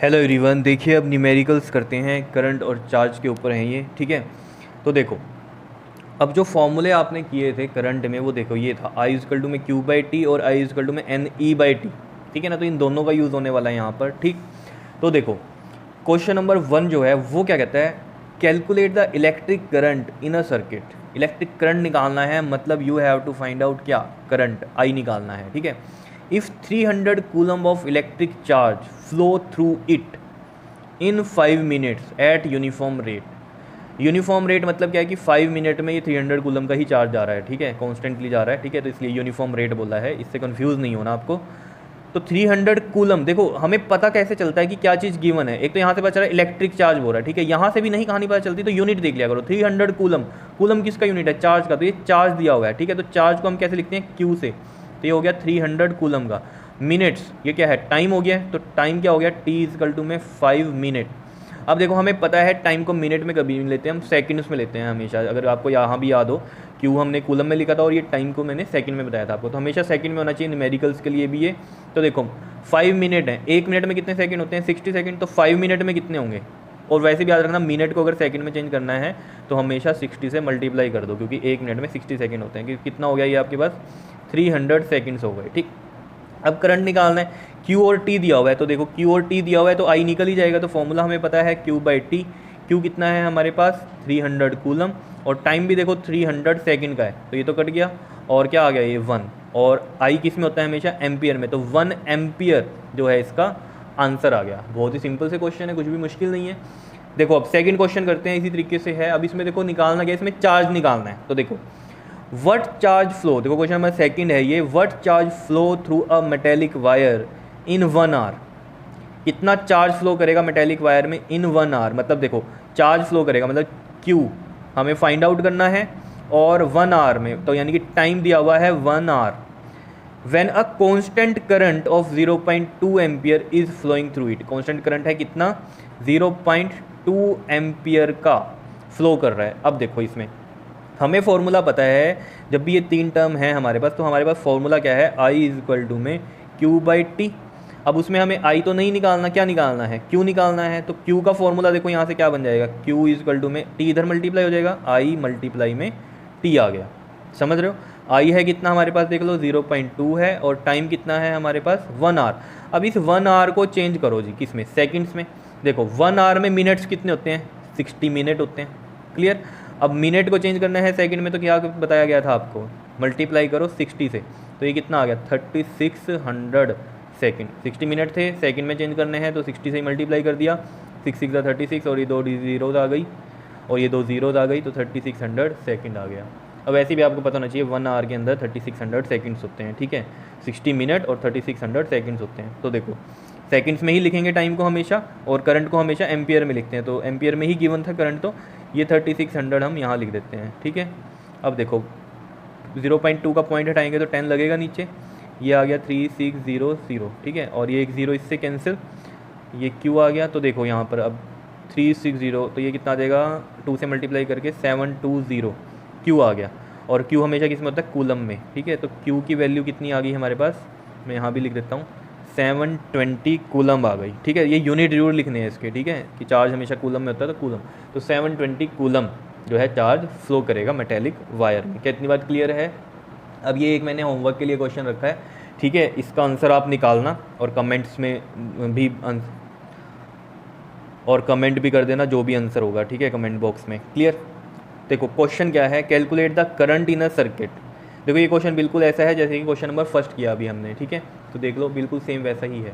Hello everyone, देखिए अब numericals करते हैं, करंट और चार्ज के ऊपर हैं ये। ठीक है, तो देखो अब जो फॉर्मूले आपने किए थे करंट में वो देखो ये था आई इजकल टू में क्यू बाई टी और आई इजकल टू में एन ई बाई टी। ठीक है ना, तो इन दोनों का यूज़ होने वाला है यहाँ पर। ठीक, तो देखो क्वेश्चन नंबर 1 जो है वो क्या कहता है, calculate the electric current in a circuit. Electric current निकालना है, मतलब you have to find out क्या, करंट आई निकालना है। ठीक है, if 300 coulomb of electric charge flow through it in 5 minutes at uniform rate. Uniform rate मतलब क्या है कि 5 मिनट में ये 300 कूलम का ही चार्ज जा रहा है। ठीक है, कॉन्स्टेंटली जा रहा है। ठीक है, तो इसलिए यूनिफॉर्म रेट बोला है, इससे कंफ्यूज नहीं होना आपको। तो 300 कूलम, देखो हमें पता कैसे चलता है कि क्या चीज़ गिवन है। एक तो यहाँ से पता चला इलेक्ट्रिक चार्ज हो रहा है। ठीक है, यहाँ से भी नहीं कहानी पता चलती तो यूनिट देख लिया करो। 300 कूलम, कूलम किसका यूनिट है, चार्ज का, तो ये चार्ज दिया हुआ है। ठीक है, तो चार्ज को हम कैसे लिखते हैं, क्यू से, तो ये हो गया 300 कूलम का। मिनट्स, ये क्या है, टाइम हो गया, तो टाइम क्या हो गया, टी इजकल टू में 5 मिनट। अब देखो हमें पता है टाइम को मिनट में कभी नहीं लेते, हम सेकंड्स में लेते हैं हमेशा। अगर आपको यहाँ भी याद हो, क्यू हमने कूलम में लिखा था और ये टाइम को मैंने सेकंड में बताया था आपको, तो हमेशा सेकंड में होना चाहिए न्यूमेरिकल्स के लिए भी ये। तो देखो 5 मिनट है, 1 मिनट में कितने सेकंड होते हैं, 60 सेकंड, तो 5 मिनट में कितने होंगे। और वैसे भी याद रखना, मिनट को अगर सेकंड में चेंज करना है तो हमेशा 60 से मल्टीप्लाई कर दो, क्योंकि 1 मिनट में 60 सेकंड होते हैं। कि कितना हो गया ये आपके पास, 300 सेकंड्स हो गए। ठीक, अब करंट निकालना है, Q और T दिया हुआ है, तो देखो Q और T दिया हुआ है तो I निकल ही जाएगा। तो फॉर्मूला हमें पता है Q बाई टी। Q कितना है हमारे पास, 300 कूलम, और टाइम भी देखो 300 सेकंड का है, तो ये तो कट गया, और क्या आ गया ये 1, और I किस में होता है हमेशा, एम्पियर में, तो 1 एम्पियर जो है इसका आंसर आ गया। बहुत ही सिंपल से क्वेश्चन है, कुछ भी मुश्किल नहीं है। देखो अब सेकंड क्वेश्चन करते हैं, इसी तरीके से है। अब इसमें देखो निकालना क्या है, इसमें चार्ज निकालना है। तो देखो वट चार्ज फ्लो, देखो क्वेश्चन नंबर सेकंड है ये, what charge flow through a metallic wire in 1 hour. कितना चार्ज फ्लो करेगा मेटेलिक वायर में इन 1 आवर, मतलब देखो चार्ज फ्लो करेगा मतलब Q हमें फाइंड आउट करना है, और 1 आवर में, तो यानी कि टाइम दिया हुआ है 1 hour. When a constant current of 0.2 ampere is flowing through it. Constant current है कितना, 0.2 एम्पियर का फ्लो कर रहा है। अब देखो इसमें हमें फॉर्मूला पता है, जब भी ये 3 टर्म है हमारे पास, तो हमारे पास फॉर्मूला क्या है, आई इज इक्वल टू में क्यू बाई टी। अब उसमें हमें आई तो नहीं निकालना, क्या निकालना है, क्यू निकालना है। तो क्यू का फॉर्मूला देखो यहाँ से क्या बन जाएगा, क्यू इज इक्वल टू में टी इधर मल्टीप्लाई हो जाएगा, आई मल्टीप्लाई में टी आ गया। समझ रहे हो, आई है कितना हमारे पास, देख लो 0.2 है, और टाइम कितना है हमारे पास 1 आवर। अब इस 1 आवर को चेंज करो जी किस में, सेकेंड्स में। देखो 1 आवर में मिनट्स कितने होते हैं, 60 मिनट होते हैं। क्लियर, अब मिनट को चेंज करना है सेकंड में, तो क्या बताया गया था आपको, मल्टीप्लाई करो 60 से, तो ये कितना आ गया 3600 सेकंड। 60 मिनट थे, सेकंड में चेंज करने हैं तो 60 से ही मल्टीप्लाई कर दिया, 6 6 36, और ये 2 जीरोज आ गई और ये 2 जीरोज आ गई, तो 3600 सेकंड आ गया। अब ऐसे भी आपको पता होना चाहिए 1 आवर के अंदर 3600 सेकंड्स होते हैं। ठीक है, 60 मिनट और 3600 सेकंड्स होते हैं। तो देखो सेकंड्स में ही लिखेंगे टाइम को हमेशा, और करंट को हमेशा एम्पियर में लिखते हैं, तो एम्पियर में ही गिवन था करंट, तो ये 3600 हम यहाँ लिख देते हैं। ठीक है, अब देखो 0.2 का पॉइंट हटाएंगे तो 10 लगेगा नीचे, ये आ गया 3600। ठीक है, और ये एक ज़ीरो इससे कैंसिल, ये Q आ गया। तो देखो यहाँ पर अब 360, तो ये कितना आ जाएगा, 2 से मल्टीप्लाई करके 720 Q आ गया। और Q हमेशा किस में होता है, कूलम में। ठीक है, तो Q की वैल्यू कितनी आ गई हमारे पास, मैं यहाँ भी लिख देता हूँ, 720 कूलम आ गई। ठीक है, ये यूनिट जरूर लिखने हैं इसके, ठीक है, कि चार्ज हमेशा कूलम में होता है, तो कूलम, तो 720 कूलम जो है चार्ज फ्लो करेगा मेटेलिक वायर में। क्या इतनी बात क्लियर है। अब ये एक मैंने होमवर्क के लिए क्वेश्चन रखा है, ठीक है, इसका आंसर आप निकालना और कमेंट्स में भी कमेंट भी कर देना जो भी आंसर होगा। ठीक है, कमेंट बॉक्स में। क्लियर, देखो क्वेश्चन क्या है, calculate the current in a circuit. देखो ये क्वेश्चन बिल्कुल ऐसा है जैसे कि क्वेश्चन नंबर फर्स्ट किया अभी हमने। ठीक है, तो देख लो बिल्कुल सेम वैसा ही है।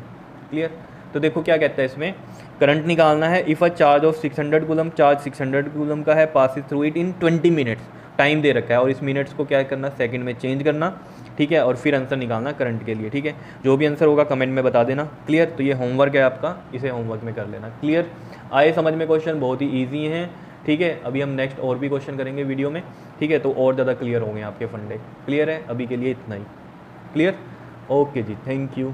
क्लियर, तो देखो क्या कहता है इसमें, करंट निकालना है, if a charge of 600 coulomb, charge 600 coulomb का है, passes through it in 20 minutes, time दे रखा है, और इस मिनट्स को क्या करना, सेकंड में चेंज करना। ठीक है, और फिर आंसर निकालना करंट के लिए। ठीक है, जो भी आंसर होगा कमेंट में बता देना। क्लियर, तो ये होमवर्क है आपका, इसे होमवर्क में कर लेना। क्लियर, आए समझ में, क्वेश्चन बहुत ही ईजी हैं। ठीक है, अभी हम नेक्स्ट और भी क्वेश्चन करेंगे वीडियो में। ठीक है, तो और ज़्यादा क्लियर होंगे आपके फंडे। क्लियर है, अभी के लिए इतना ही। क्लियर, ओके जी, थैंक यू।